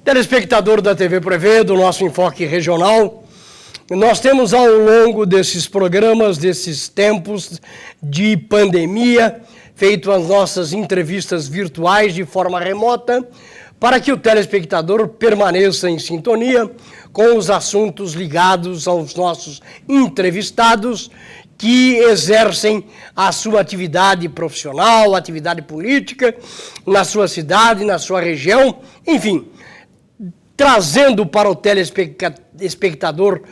Telespectador da TV Prevê, do nosso Enfoque Regional, nós temos ao longo desses programas, desses tempos de pandemia, feito as nossas entrevistas virtuais de forma remota, para que o telespectador permaneça em sintonia com os assuntos ligados aos nossos entrevistados que exercem a sua atividade profissional, atividade política, na sua cidade, na sua região, enfim, trazendo para o telespectador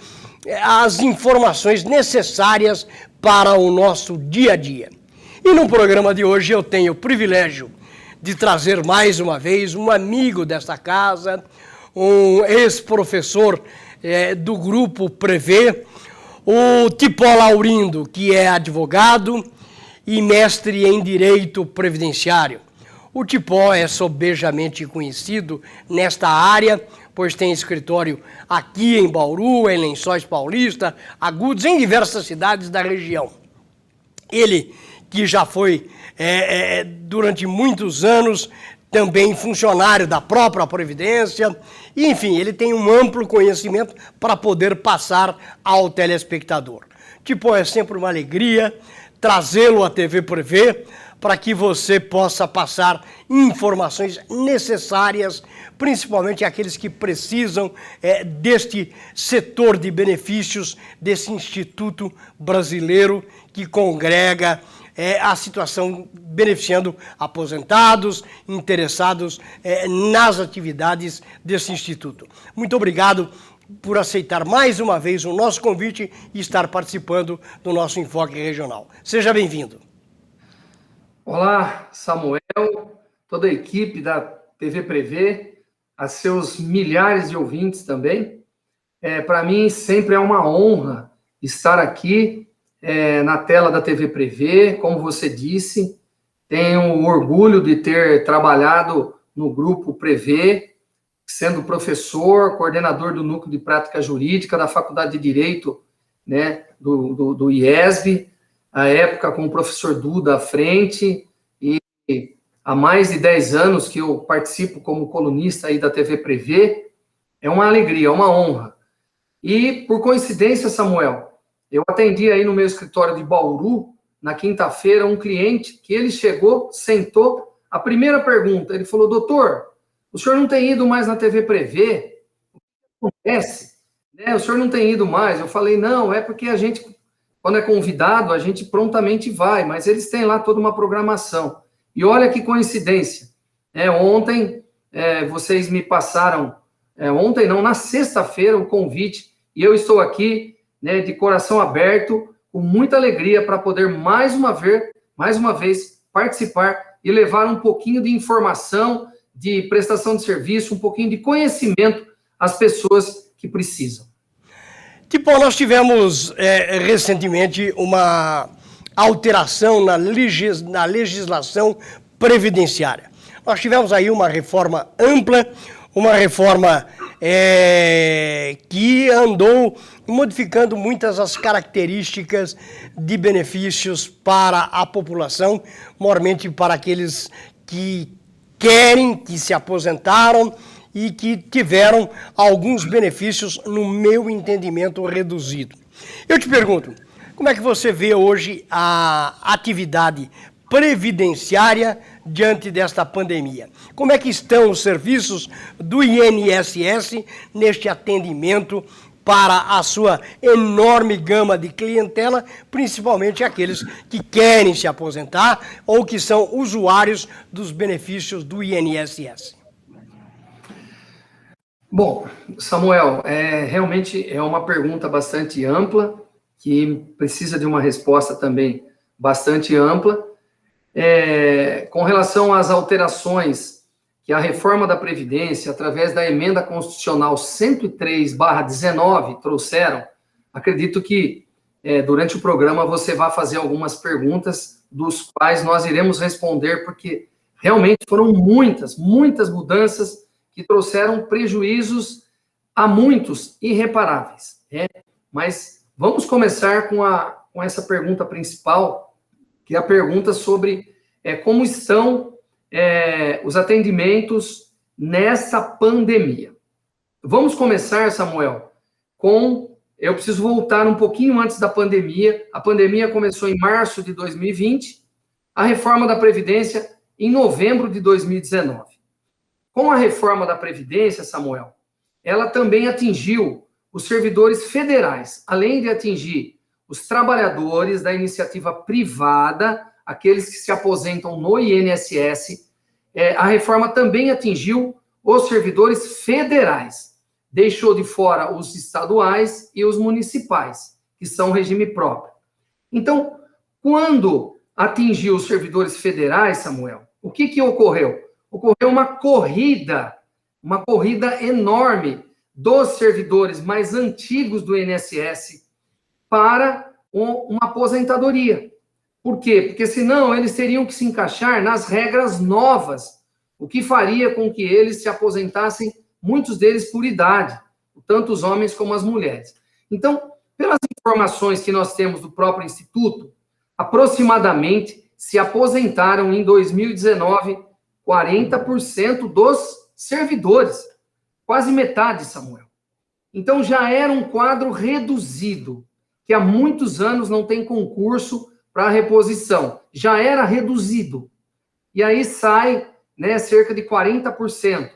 as informações necessárias para o nosso dia a dia. E no programa de hoje eu tenho o privilégio de trazer mais uma vez um amigo desta casa, um ex-professor do Grupo Prevê, o Tipó Laurindo, que é advogado e mestre em Direito Previdenciário. O Tipó é sobejamente conhecido nesta área, pois tem escritório aqui em Bauru, em Lençóis Paulista, Agudos, em diversas cidades da região. Ele, que já foi, durante muitos anos, também funcionário da própria Previdência, e, enfim, ele tem um amplo conhecimento para poder passar ao telespectador. Tipó, é sempre uma alegria trazê-lo à TV Prevê, para que você possa passar informações necessárias, principalmente aqueles que precisam deste setor de benefícios, desse Instituto Brasileiro que congrega a situação beneficiando aposentados, interessados nas atividades desse Instituto. Muito obrigado por aceitar mais uma vez o nosso convite e estar participando do nosso Enfoque Regional. Seja bem-vindo. Olá, Samuel, toda a equipe da TV Prevê, a seus milhares de ouvintes também. Para mim, sempre é uma honra estar aqui na tela da TV Prevê. Como você disse, tenho orgulho de ter trabalhado no Grupo Prevê, sendo professor, coordenador do Núcleo de Prática Jurídica da Faculdade de Direito, né, do IESB, à época com o professor Duda à frente, e há mais de 10 anos que eu participo como colunista aí da TV Prevê. É uma alegria, uma honra. E, por coincidência, Samuel, eu atendi aí no meu escritório de Bauru, na quinta-feira, um cliente que ele chegou, sentou, a primeira pergunta, ele falou: doutor, o senhor não tem ido mais na TV Prevê? O que acontece? O senhor não tem ido mais? Eu falei: não, é porque a gente, quando é convidado, a gente prontamente vai, mas eles têm lá toda uma programação. E olha que coincidência, ontem vocês me passaram, ontem não, na sexta-feira, o convite, e eu estou aqui, de coração aberto, com muita alegria para poder mais uma vez participar e levar um pouquinho de informação, de prestação de serviço, um pouquinho de conhecimento às pessoas que precisam. Tipo, nós tivemos recentemente uma alteração na legislação previdenciária. Nós tivemos aí uma reforma ampla, uma reforma que andou modificando muitas as características de benefícios para a população, maiormente para aqueles que querem, que se aposentaram e que tiveram alguns benefícios, no meu entendimento, reduzido. Eu te pergunto, como é que você vê hoje a atividade previdenciária diante desta pandemia? Como é que estão os serviços do INSS neste atendimento para a sua enorme gama de clientela, principalmente aqueles que querem se aposentar ou que são usuários dos benefícios do INSS? Bom, Samuel, realmente é uma pergunta bastante ampla, que precisa de uma resposta também bastante ampla. Com relação às alterações que a reforma da Previdência, através da emenda constitucional 103/19, trouxeram, acredito que durante o programa você vai fazer algumas perguntas, dos quais nós iremos responder, porque realmente foram muitas mudanças que trouxeram prejuízos a muitos irreparáveis. Mas vamos começar com essa pergunta principal, que é a pergunta sobre como estão os atendimentos nessa pandemia. Vamos começar, Samuel, eu preciso voltar um pouquinho antes da pandemia. A pandemia começou em março de 2020, a reforma da Previdência em novembro de 2019. Com a reforma da Previdência, Samuel, ela também atingiu os servidores federais, além de atingir os trabalhadores da iniciativa privada, aqueles que se aposentam no INSS, a reforma também atingiu os servidores federais. Deixou de fora os estaduais e os municipais, que são regime próprio. Então, quando atingiu os servidores federais, Samuel, o que ocorreu? Ocorreu uma corrida enorme dos servidores mais antigos do INSS para uma aposentadoria. Por quê? Porque senão eles teriam que se encaixar nas regras novas, o que faria com que eles se aposentassem, muitos deles por idade, tanto os homens como as mulheres. Então, pelas informações que nós temos do próprio Instituto, aproximadamente se aposentaram em 2019 40% dos servidores, quase metade, Samuel. Então, já era um quadro reduzido, que há muitos anos não tem concurso para reposição. Já era reduzido. E aí sai, cerca de 40%.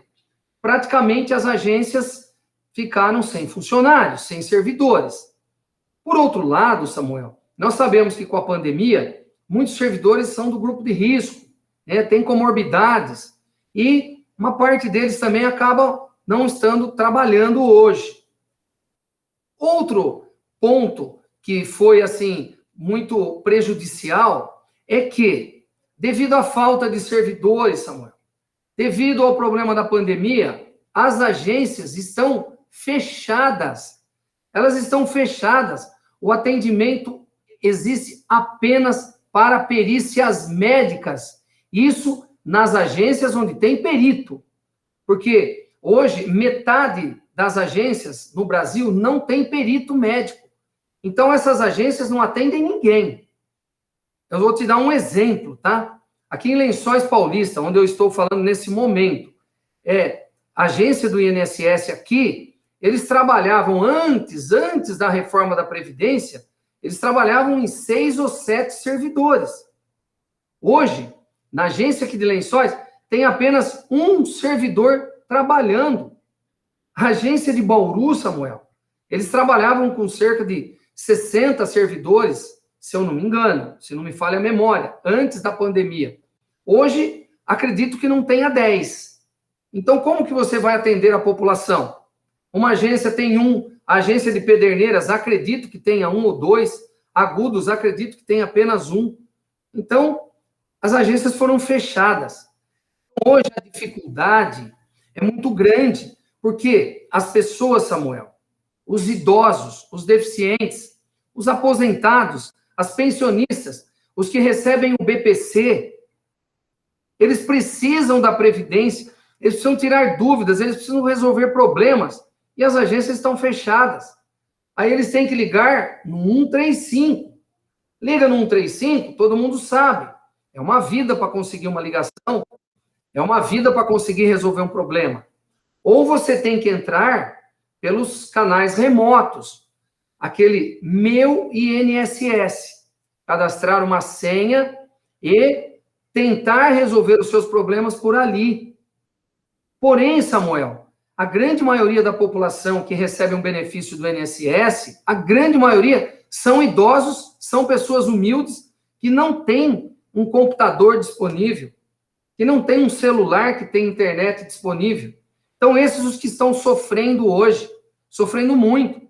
Praticamente as agências ficaram sem funcionários, sem servidores. Por outro lado, Samuel, nós sabemos que com a pandemia, muitos servidores são do grupo de risco, têm comorbidades, e uma parte deles também acaba não estando trabalhando hoje. Outro ponto que foi, assim, muito prejudicial é que, devido à falta de servidores, Samuel, devido ao problema da pandemia, as agências estão fechadas. Elas estão fechadas. O atendimento existe apenas para perícias médicas. Isso nas agências onde tem perito. Porque hoje, metade das agências no Brasil não tem perito médico. Então, essas agências não atendem ninguém. Eu vou te dar um exemplo, tá? Aqui em Lençóis Paulista, onde eu estou falando nesse momento, a agência do INSS aqui, eles trabalhavam antes da reforma da Previdência, eles trabalhavam em 6 ou 7 servidores. Hoje, na agência aqui de Lençóis, tem apenas um servidor trabalhando. A agência de Bauru, Samuel, eles trabalhavam com cerca de 60 servidores, se eu não me engano, se não me falha a memória, antes da pandemia. Hoje, acredito que não tenha 10. Então, como que você vai atender a população? Uma agência tem a agência de Pederneiras, acredito que tenha 1 ou 2, Agudos, acredito que tenha apenas 1. Então, as agências foram fechadas. Hoje, a dificuldade é muito grande, porque as pessoas, Samuel, os idosos, os deficientes, os aposentados, as pensionistas, os que recebem o BPC, eles precisam da Previdência, eles precisam tirar dúvidas, eles precisam resolver problemas, e as agências estão fechadas. Aí eles têm que ligar no 135. Liga no 135, todo mundo sabe. É uma vida para conseguir uma ligação, é uma vida para conseguir resolver um problema. Ou você tem que entrar pelos canais remotos, aquele Meu INSS, cadastrar uma senha e tentar resolver os seus problemas por ali. Porém, Samuel, a grande maioria da população que recebe um benefício do INSS, a grande maioria são idosos, são pessoas humildes, que não têm um computador disponível, que não tem um celular que tem internet disponível. Então, esses os que estão sofrendo hoje, sofrendo muito.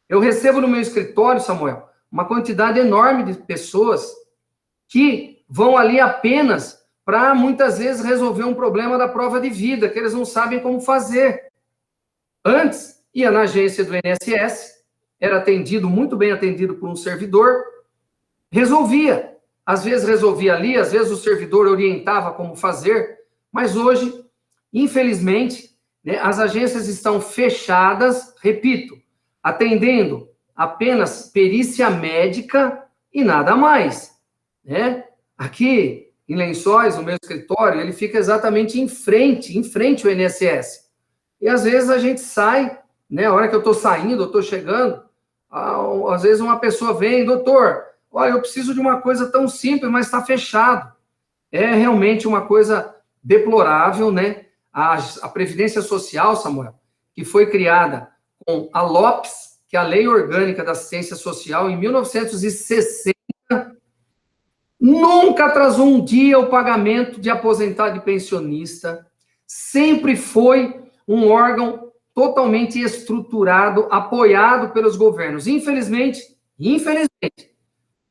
Eu recebo no meu escritório, Samuel, uma quantidade enorme de pessoas que vão ali apenas para, muitas vezes, resolver um problema da prova de vida, que eles não sabem como fazer. Antes, ia na agência do INSS, era atendido, muito bem atendido por um servidor, resolvia. Às vezes resolvia ali, às vezes o servidor orientava como fazer, mas hoje, infelizmente, as agências estão fechadas, repito, atendendo apenas perícia médica e nada mais. Aqui em Lençóis, o meu escritório, ele fica exatamente em frente ao INSS. E às vezes a gente sai, né, a hora que eu estou saindo, eu estou chegando, às vezes uma pessoa vem, doutor, olha, eu preciso de uma coisa tão simples, mas está fechado. É realmente uma coisa deplorável, né? A Previdência Social, Samuel, que foi criada com a LOPS, que é a Lei Orgânica da Assistência Social, em 1960, nunca atrasou um dia o pagamento de aposentado e pensionista, sempre foi um órgão totalmente estruturado, apoiado pelos governos. Infelizmente,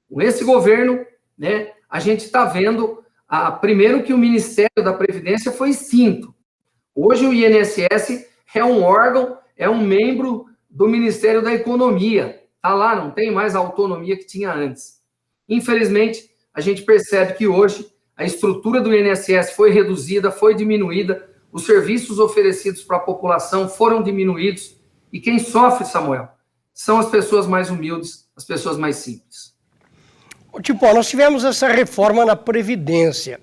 com esse governo, né, a gente está vendo, primeiro que o Ministério da Previdência foi extinto. Hoje o INSS é um órgão, é um membro do Ministério da Economia. Está lá, não tem mais a autonomia que tinha antes. Infelizmente, a gente percebe que hoje a estrutura do INSS foi reduzida, foi diminuída, os serviços oferecidos para a população foram diminuídos, e quem sofre, Samuel, são as pessoas mais humildes, as pessoas mais simples. Tipo, nós tivemos essa reforma na Previdência.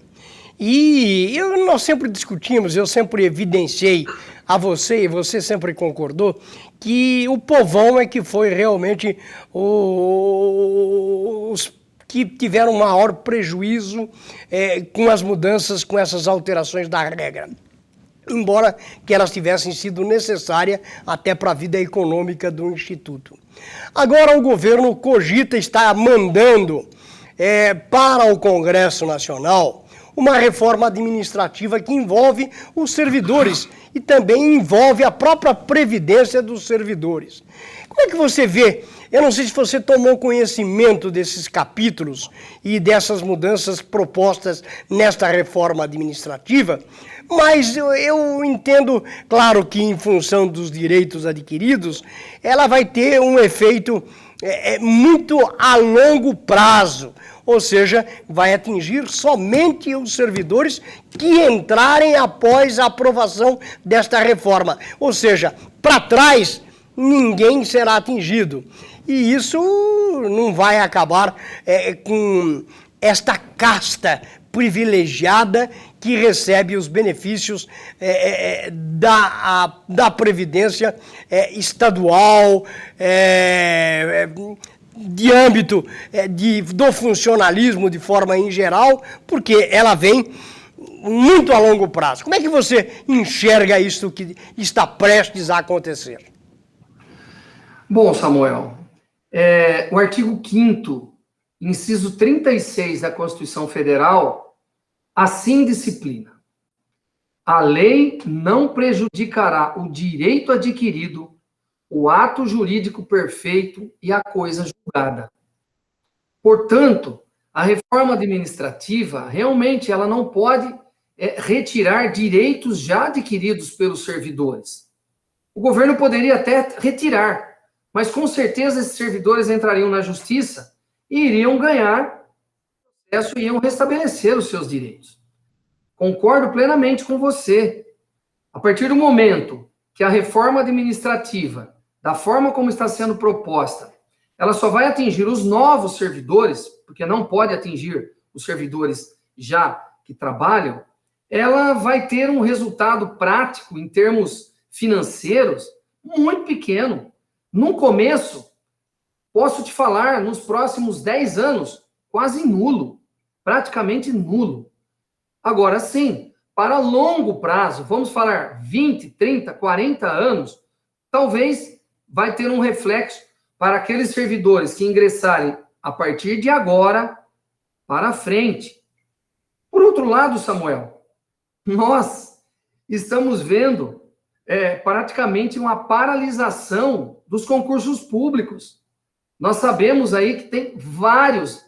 E nós sempre discutimos, eu sempre evidenciei a você, e você sempre concordou, que o povão é que foi realmente os que tiveram maior prejuízo com as mudanças, com essas alterações da regra. Embora que elas tivessem sido necessárias até para a vida econômica do Instituto. Agora o governo cogita, está mandando para o Congresso Nacional uma reforma administrativa que envolve os servidores e também envolve a própria previdência dos servidores. Como é que você vê? Eu não sei se você tomou conhecimento desses capítulos e dessas mudanças propostas nesta reforma administrativa, mas eu entendo, claro que em função dos direitos adquiridos, ela vai ter um efeito muito a longo prazo. Ou seja, vai atingir somente os servidores que entrarem após a aprovação desta reforma. Ou seja, para trás, ninguém será atingido. E isso não vai acabar com esta casta privilegiada que recebe os benefícios da Previdência estadual, de âmbito do funcionalismo de forma em geral, porque ela vem muito a longo prazo. Como é que você enxerga isso que está prestes a acontecer? Bom, Samuel, o artigo 5º, inciso 36 da Constituição Federal, assim disciplina: a lei não prejudicará o direito adquirido, o ato jurídico perfeito e a coisa julgada. Portanto, a reforma administrativa, realmente, ela não pode retirar direitos já adquiridos pelos servidores. O governo poderia até retirar, mas com certeza esses servidores entrariam na justiça e iriam ganhar processo e iam restabelecer os seus direitos. Concordo plenamente com você. A partir do momento que a reforma administrativa, da forma como está sendo proposta, ela só vai atingir os novos servidores, porque não pode atingir os servidores já que trabalham, ela vai ter um resultado prático, em termos financeiros, muito pequeno. No começo, posso te falar, nos próximos 10 anos, quase nulo, praticamente nulo. Agora sim, para longo prazo, vamos falar 20, 30, 40 anos, talvez vai ter um reflexo para aqueles servidores que ingressarem a partir de agora para frente. Por outro lado, Samuel, nós estamos vendo praticamente uma paralisação dos concursos públicos. Nós sabemos aí que tem vários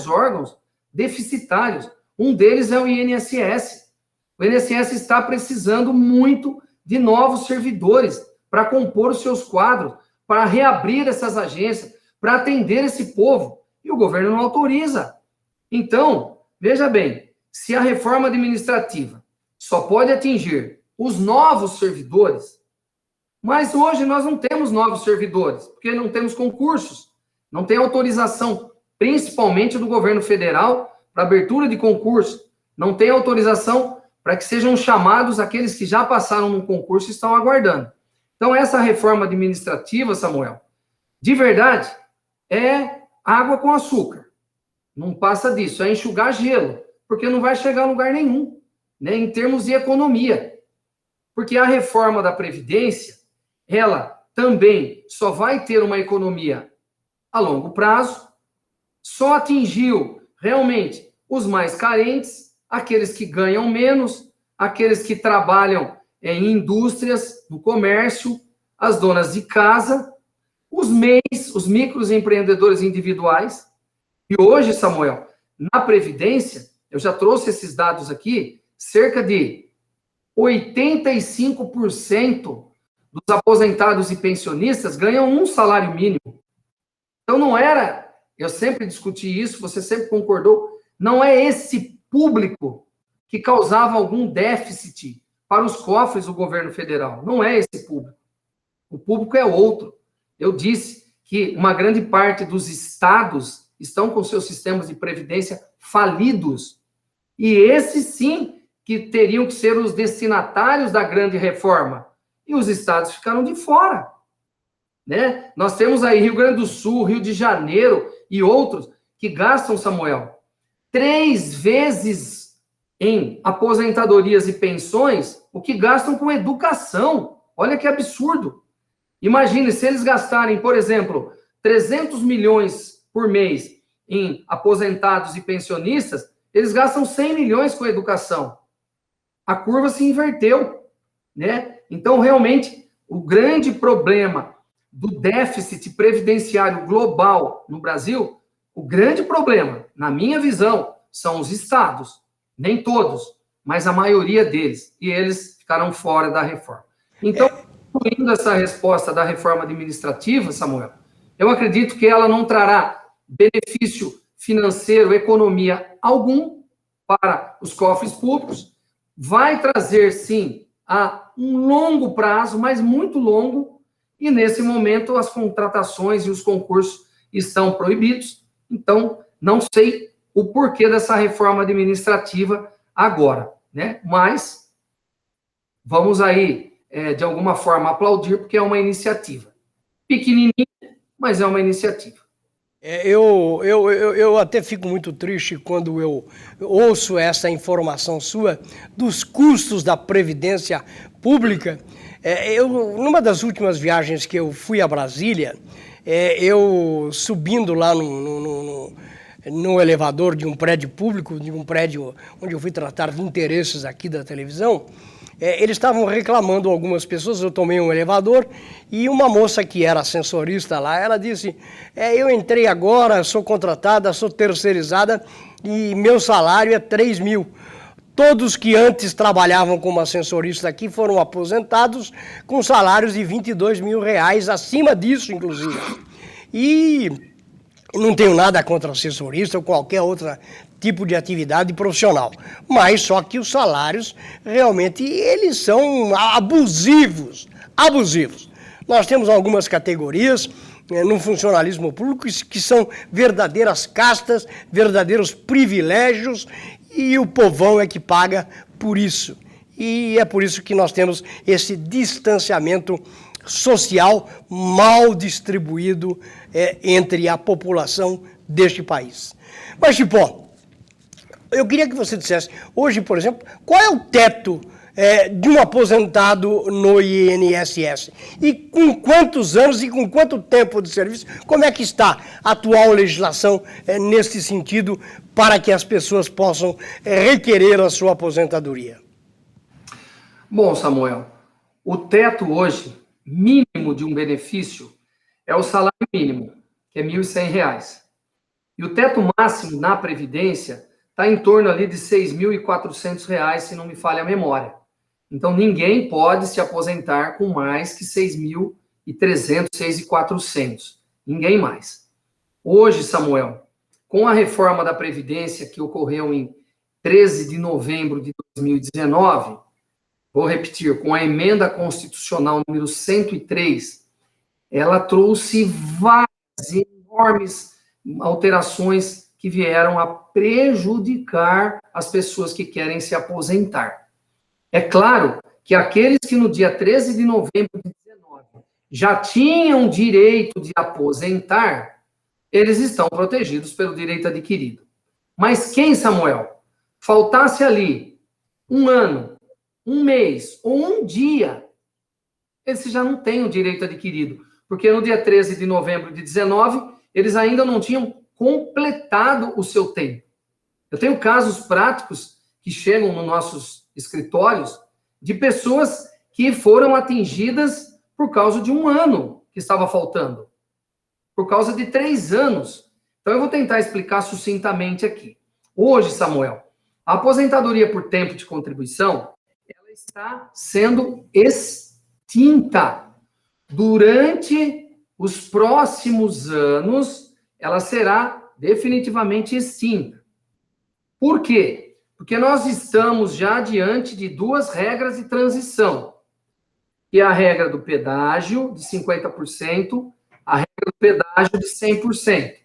órgãos deficitários. Um deles é o INSS. O INSS está precisando muito de novos servidores para compor os seus quadros, para reabrir essas agências, para atender esse povo. E o governo não autoriza. Então, veja bem, se a reforma administrativa só pode atingir os novos servidores, mas hoje nós não temos novos servidores, porque não temos concursos, não tem autorização, principalmente do governo federal, para abertura de concurso. não tem autorização para que sejam chamados aqueles que já passaram no concurso e estão aguardando. Então, essa reforma administrativa, Samuel, de verdade, é água com açúcar. Não passa disso, é enxugar gelo, porque não vai chegar a lugar nenhum, né, em termos de economia. Porque a reforma da Previdência, ela também só vai ter uma economia a longo prazo, só atingiu realmente os mais carentes, aqueles que ganham menos, aqueles que trabalham em indústrias, no comércio, as donas de casa, os MEIs, os microempreendedores individuais. E hoje, Samuel, na Previdência, eu já trouxe esses dados aqui, cerca de 85% dos aposentados e pensionistas ganham um salário mínimo. Então, não era, eu sempre discuti isso, você sempre concordou, não é esse público que causava algum déficit para os cofres do governo federal. Não é esse público. O público é outro. Eu disse que uma grande parte dos estados estão com seus sistemas de previdência falidos. E esses, sim, que teriam que ser os destinatários da grande reforma. E os estados ficaram de fora. Né? Nós temos aí Rio Grande do Sul, Rio de Janeiro e outros que gastam, Samuel, 3 vezes em aposentadorias e pensões o que gastam com educação. Olha que absurdo. Imagine se eles gastarem, por exemplo, 300 milhões por mês em aposentados e pensionistas, eles gastam 100 milhões com educação. A curva se inverteu, né? Então, realmente, o grande problema do déficit previdenciário global no Brasil, o grande problema, na minha visão, são os estados. Nem todos, mas a maioria deles. E eles ficaram fora da reforma. Então, concluindo essa resposta da reforma administrativa, Samuel, eu acredito que ela não trará benefício financeiro, economia algum para os cofres públicos, vai trazer, sim, a um longo prazo, mas muito longo, e nesse momento as contratações e os concursos estão proibidos, então não sei o porquê dessa reforma administrativa agora, né? Mas vamos aí, de alguma forma, aplaudir, porque é uma iniciativa. Pequenininha, mas é uma iniciativa. Eu até fico muito triste quando eu ouço essa informação sua dos custos da Previdência Pública. Numa das últimas viagens que eu fui a Brasília, eu subindo lá no elevador de um prédio público, de um prédio onde eu fui tratar de interesses aqui da televisão, eles estavam reclamando, algumas pessoas, eu tomei um elevador e uma moça que era ascensorista lá, ela disse, eu entrei agora, sou contratada, sou terceirizada e meu salário é 3 mil. Todos que antes trabalhavam como ascensorista aqui foram aposentados com salários de 22 mil reais, acima disso, inclusive. E não tenho nada contra assessorista ou qualquer outro tipo de atividade profissional, mas só que os salários realmente eles são abusivos. Nós temos algumas categorias no funcionalismo público que são verdadeiras castas, verdadeiros privilégios, e o povão é que paga por isso. E é por isso que nós temos esse distanciamento social mal distribuído entre a população deste país. Mas, Chipó, eu queria que você dissesse, hoje, por exemplo, qual é o teto de um aposentado no INSS? E com quantos anos e com quanto tempo de serviço? Como é que está a atual legislação nesse sentido para que as pessoas possam requerer a sua aposentadoria? Bom, Samuel, o teto hoje, mínimo de um benefício, é o salário mínimo, que é R$ 1.100. E o teto máximo na Previdência está em torno ali de R$ 6.400, se não me falha a memória. Então, ninguém pode se aposentar com mais que 6.300, 6.400. Ninguém mais. Hoje, Samuel, com a reforma da Previdência que ocorreu em 13 de novembro de 2019, vou repetir, com a emenda constitucional número 103, ela trouxe várias enormes alterações que vieram a prejudicar as pessoas que querem se aposentar. É claro que aqueles que no dia 13 de novembro de 19 já tinham direito de aposentar, eles estão protegidos pelo direito adquirido. Mas quem, Samuel, faltasse ali um ano, um mês ou um dia, esse já não tem o direito adquirido, porque no dia 13 de novembro de 19, eles ainda não tinham completado o seu tempo. Eu tenho casos práticos que chegam nos nossos escritórios de pessoas que foram atingidas por causa de um ano que estava faltando, por causa de 3 anos. Então, eu vou tentar explicar sucintamente aqui. Hoje, Samuel, a aposentadoria por tempo de contribuição, ela está sendo extinta. Durante os próximos anos, ela será definitivamente extinta. Por quê? Porque nós estamos já diante de 2 regras de transição, que é a regra do pedágio de 50%, a regra do pedágio de 100%.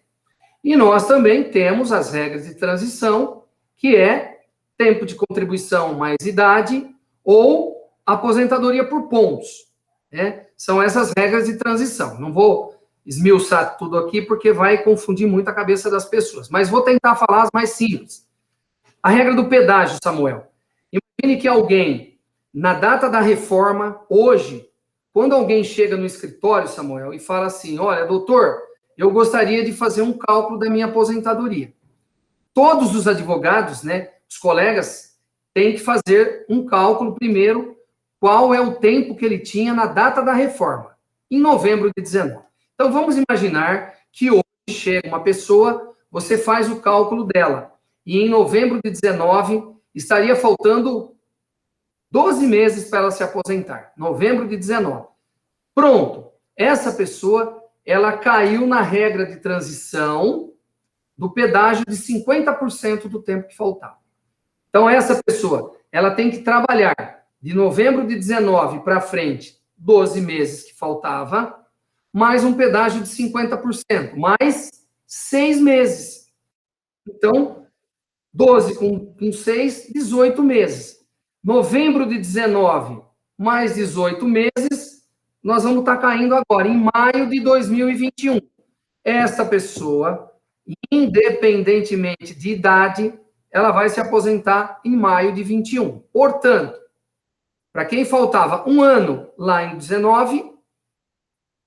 E nós também temos as regras de transição, que é tempo de contribuição mais idade ou aposentadoria por pontos, né? São essas regras de transição. Não vou esmiuçar tudo aqui, porque vai confundir muito a cabeça das pessoas, mas vou tentar falar as mais simples. A regra do pedágio, Samuel. Imagine que alguém, na data da reforma, hoje, quando alguém chega no escritório, Samuel, e fala assim, olha, doutor, eu gostaria de fazer um cálculo da minha aposentadoria. Todos os advogados, né, os colegas, têm que fazer um cálculo primeiro, qual é o tempo que ele tinha na data da reforma, em novembro de 19. Então, vamos imaginar que hoje chega uma pessoa, você faz o cálculo dela, e em novembro de 19, estaria faltando 12 meses para ela se aposentar. Novembro de 19. Pronto. Essa pessoa, ela caiu na regra de transição do pedágio de 50% do tempo que faltava. Então, essa pessoa, ela tem que trabalhar de novembro de 19 para frente, 12 meses que faltava, mais um pedágio de 50%, mais 6 meses. Então, 12 com 6, 18 meses. Novembro de 19, mais 18 meses, nós vamos estar caindo agora, em maio de 2021. Essa pessoa, independentemente de idade, ela vai se aposentar em maio de 21. Portanto, para quem faltava um ano lá em 19,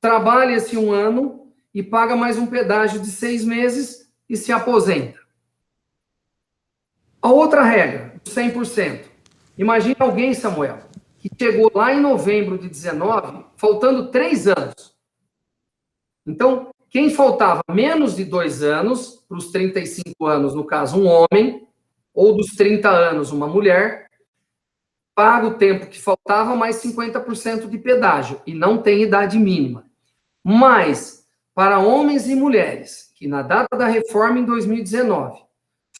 trabalha esse um ano e paga mais um pedágio de 6 meses e se aposenta. A outra regra, 100%. Imagine alguém, Samuel, que chegou lá em novembro de 19, faltando 3 anos. Então, quem faltava menos de 2 anos, para os 35 anos, no caso, um homem, ou dos 30 anos, uma mulher, paga o tempo que faltava mais 50% de pedágio, e não tem idade mínima. Mas, para homens e mulheres, que na data da reforma em 2019,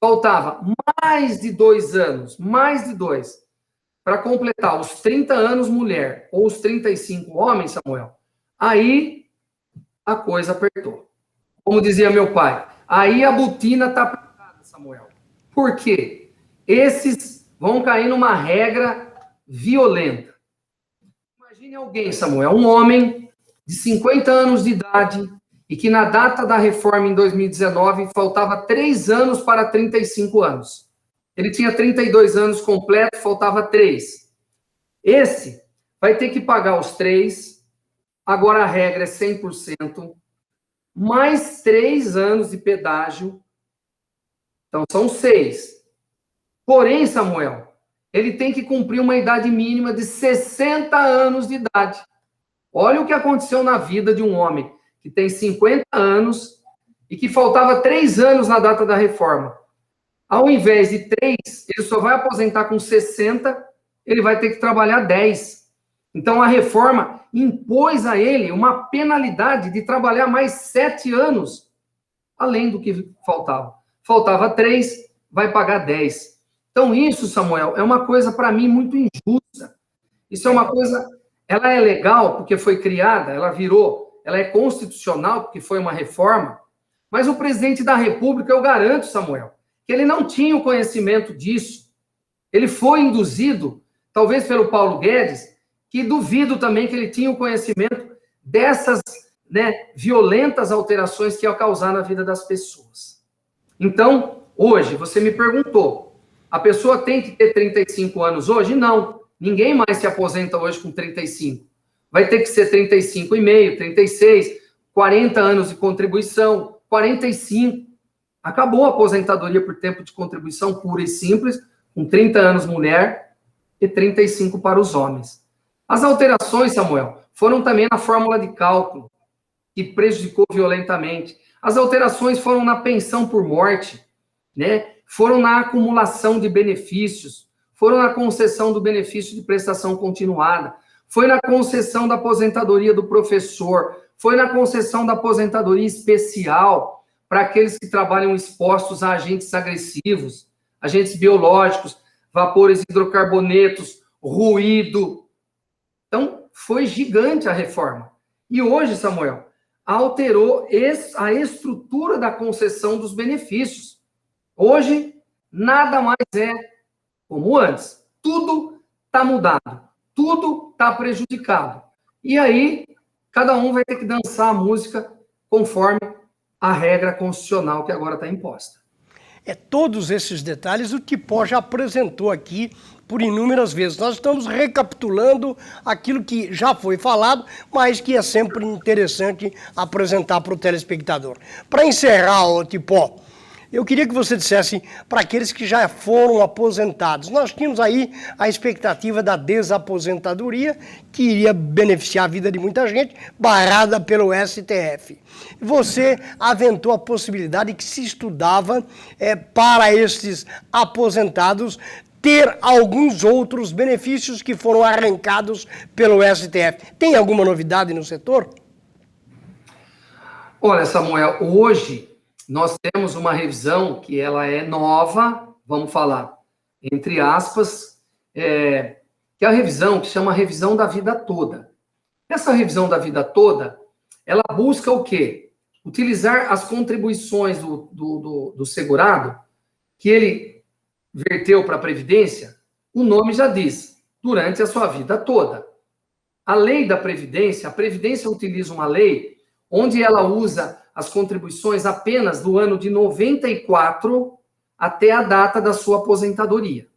faltava mais de 2 anos, mais de 2, para completar os 30 anos mulher ou os 35 homens, Samuel, aí a coisa apertou. Como dizia meu pai, aí a botina está apertada, Samuel. Por quê? Esses vão cair numa regra violenta. Imagine alguém, Samuel, um homem de 50 anos de idade e que na data da reforma em 2019 faltava 3 anos para 35 anos. Ele tinha 32 anos completo, faltava 3. Esse vai ter que pagar os 3, agora a regra é 100%, mais 3 anos de pedágio, então são 6. Porém, Samuel, ele tem que cumprir uma idade mínima de 60 anos de idade. Olha o que aconteceu na vida de um homem que tem 50 anos e que faltava 3 anos na data da reforma. Ao invés de 3, ele só vai aposentar com 60, ele vai ter que trabalhar 10. Então, a reforma impôs a ele uma penalidade de trabalhar mais 7 anos, além do que faltava. Faltava 3, vai pagar 10. Então, isso, Samuel, é uma coisa, para mim, muito injusta. Isso é uma coisa, ela é legal porque foi criada, ela é constitucional porque foi uma reforma, mas o presidente da República, eu garanto, Samuel, que ele não tinha o conhecimento disso. Ele foi induzido, talvez pelo Paulo Guedes, que duvido também que ele tinha o conhecimento dessas, né, violentas alterações que iam causar na vida das pessoas. Então, hoje, você me perguntou, a pessoa tem que ter 35 anos hoje? Não. Ninguém mais se aposenta hoje com 35. Vai ter que ser 35,5, 36, 40 anos de contribuição, 45. Acabou a aposentadoria por tempo de contribuição pura e simples, com 30 anos mulher e 35 para os homens. As alterações, Samuel, foram também na fórmula de cálculo, que prejudicou violentamente. As alterações foram na pensão por morte, né? Foram na acumulação de benefícios, foram na concessão do benefício de prestação continuada, foi na concessão da aposentadoria do professor, foi na concessão da aposentadoria especial para aqueles que trabalham expostos a agentes agressivos, agentes biológicos, vapores hidrocarbonetos, ruído. Então, foi gigante a reforma. E hoje, Samuel, alterou a estrutura da concessão dos benefícios. Hoje, nada mais é como antes. Tudo está mudado. Tudo está prejudicado. E aí, cada um vai ter que dançar a música conforme a regra constitucional que agora está imposta. Todos esses detalhes o Tipó já apresentou aqui por inúmeras vezes. Nós estamos recapitulando aquilo que já foi falado, mas que é sempre interessante apresentar para o telespectador. Para encerrar, Tipó, eu queria que você dissesse para aqueles que já foram aposentados. Nós tínhamos aí a expectativa da desaposentadoria, que iria beneficiar a vida de muita gente, barrada pelo STF. Você aventou a possibilidade que se estudava para esses aposentados ter alguns outros benefícios que foram arrancados pelo STF. Tem alguma novidade no setor? Olha, Samuel, hoje nós temos uma revisão que ela é nova, vamos falar, entre aspas, que é a revisão que chama Revisão da Vida Toda. Essa revisão da vida toda, ela busca o quê? Utilizar as contribuições do segurado, que ele verteu para a Previdência, o nome já diz, durante a sua vida toda. A lei da Previdência, a Previdência utiliza uma lei onde ela usa as contribuições apenas do ano de 94 até a data da sua aposentadoria.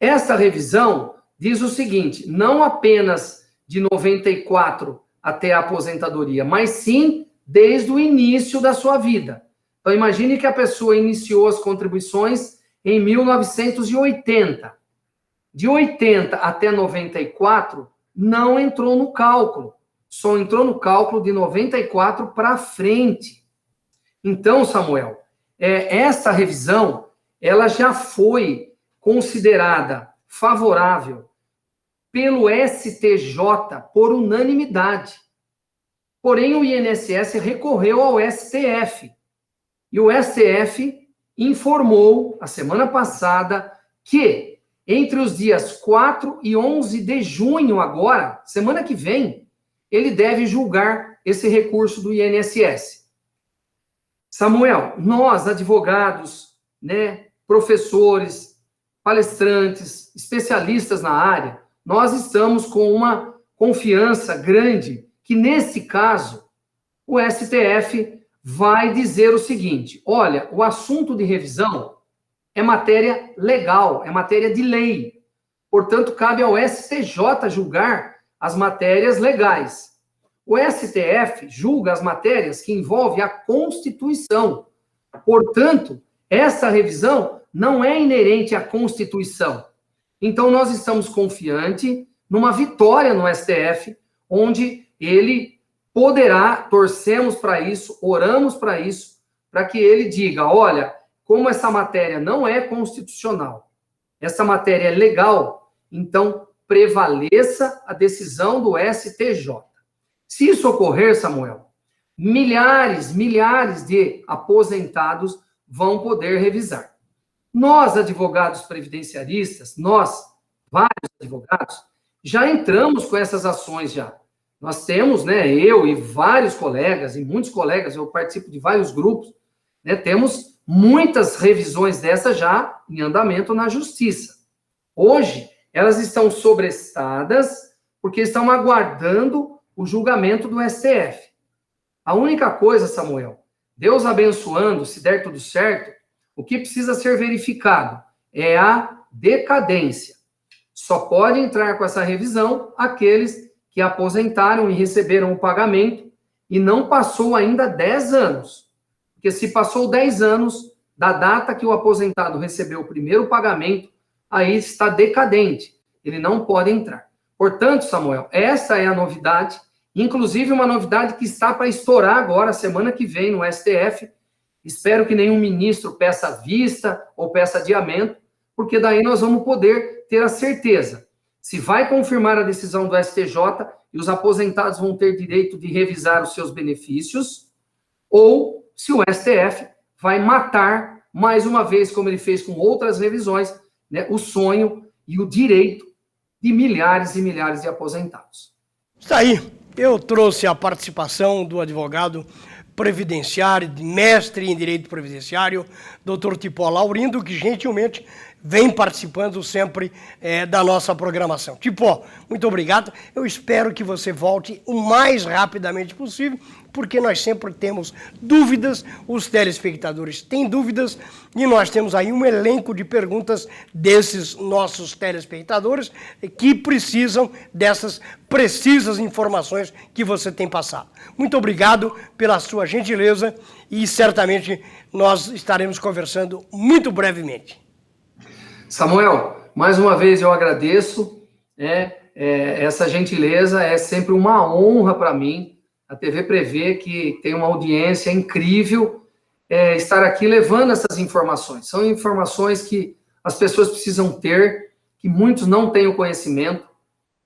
Essa revisão diz o seguinte, não apenas de 94 até a aposentadoria, mas sim desde o início da sua vida. Então, imagine que a pessoa iniciou as contribuições em 1980. De 80 até 94, não entrou no cálculo. Só entrou no cálculo de 94 para frente. Então, Samuel, essa revisão, ela já foi considerada favorável pelo STJ por unanimidade. Porém, o INSS recorreu ao STF. E o STF informou, a semana passada, que entre os dias 4 e 11 de junho agora, semana que vem, ele deve julgar esse recurso do INSS. Samuel, nós, advogados, né, professores, palestrantes, especialistas na área, nós estamos com uma confiança grande que, nesse caso, o STF vai dizer o seguinte, olha, o assunto de revisão é matéria legal, é matéria de lei. Portanto, cabe ao STJ julgar as matérias legais. O STF julga as matérias que envolvem a Constituição. Portanto, essa revisão não é inerente à Constituição. Então, nós estamos confiantes numa vitória no STF, onde ele poderá, torcemos para isso, oramos para isso, para que ele diga, olha, como essa matéria não é constitucional, essa matéria é legal, então prevaleça a decisão do STJ. Se isso ocorrer, Samuel, milhares de aposentados vão poder revisar. Nós, advogados previdenciaristas, nós, vários advogados, já entramos com essas ações já. Nós temos, eu e vários colegas, e muitos colegas, eu participo de vários grupos, temos muitas revisões dessas já em andamento na Justiça. Hoje, elas estão sobrestadas porque estão aguardando o julgamento do STF. A única coisa, Samuel, Deus abençoando, se der tudo certo, o que precisa ser verificado é a decadência. Só pode entrar com essa revisão aqueles que aposentaram e receberam o pagamento e não passou ainda 10 anos. Porque se passou 10 anos da data que o aposentado recebeu o primeiro pagamento, aí está decadente. Ele não pode entrar. Portanto, Samuel, essa é a novidade, inclusive uma novidade que está para estourar agora, semana que vem, no STF. Espero que nenhum ministro peça vista ou peça adiamento, porque daí nós vamos poder ter a certeza se vai confirmar a decisão do STJ e os aposentados vão ter direito de revisar os seus benefícios, ou se o STF vai matar, mais uma vez, como ele fez com outras revisões, né, o sonho e o direito de milhares e milhares de aposentados. Está aí, eu trouxe a participação do advogado previdenciário, mestre em direito previdenciário, Dr. Tipó Laurindo, que gentilmente vem participando sempre da nossa programação. Tipó, muito obrigado. Eu espero que você volte o mais rapidamente possível, porque nós sempre temos dúvidas, os telespectadores têm dúvidas, e nós temos aí um elenco de perguntas desses nossos telespectadores que precisam dessas precisas informações que você tem passado. Muito obrigado pela sua gentileza e certamente nós estaremos conversando muito brevemente. Samuel, mais uma vez eu agradeço, essa gentileza é sempre uma honra para mim, a TV Prevê, que tem uma audiência incrível, estar aqui levando essas informações. São informações que as pessoas precisam ter, que muitos não têm o conhecimento.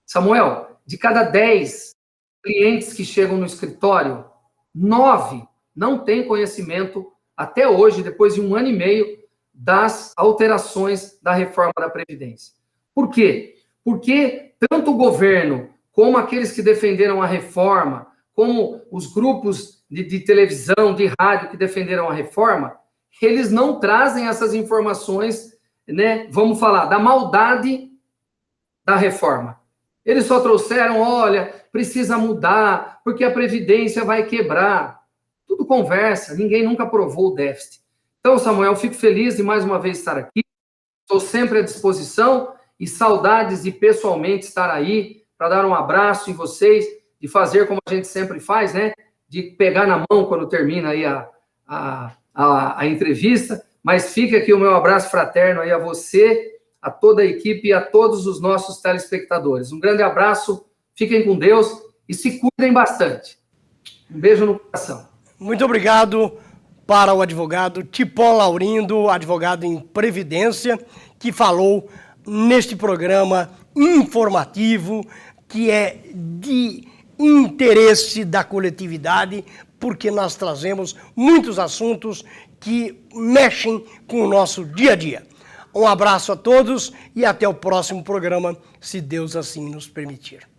Samuel, de cada 10 clientes que chegam no escritório, 9 não têm conhecimento até hoje, depois de 1 ano e meio, das alterações da reforma da Previdência. Por quê? Porque tanto o governo, como aqueles que defenderam a reforma, como os grupos de televisão, de rádio que defenderam a reforma, eles não trazem essas informações, né, vamos falar, da maldade da reforma. Eles só trouxeram, olha, precisa mudar, porque a Previdência vai quebrar. Tudo conversa, ninguém nunca provou o déficit. Então, Samuel, fico feliz de mais uma vez estar aqui. Estou sempre à disposição e saudades de pessoalmente estar aí para dar um abraço em vocês, de fazer como a gente sempre faz, né? De pegar na mão quando termina aí a entrevista. Mas fica aqui o meu abraço fraterno aí a você, a toda a equipe e a todos os nossos telespectadores. Um grande abraço, fiquem com Deus e se cuidem bastante. Um beijo no coração. Muito obrigado para o advogado Tipó Laurindo, advogado em Previdência, que falou neste programa informativo, que é de interesse da coletividade, porque nós trazemos muitos assuntos que mexem com o nosso dia a dia. Um abraço a todos e até o próximo programa, se Deus assim nos permitir.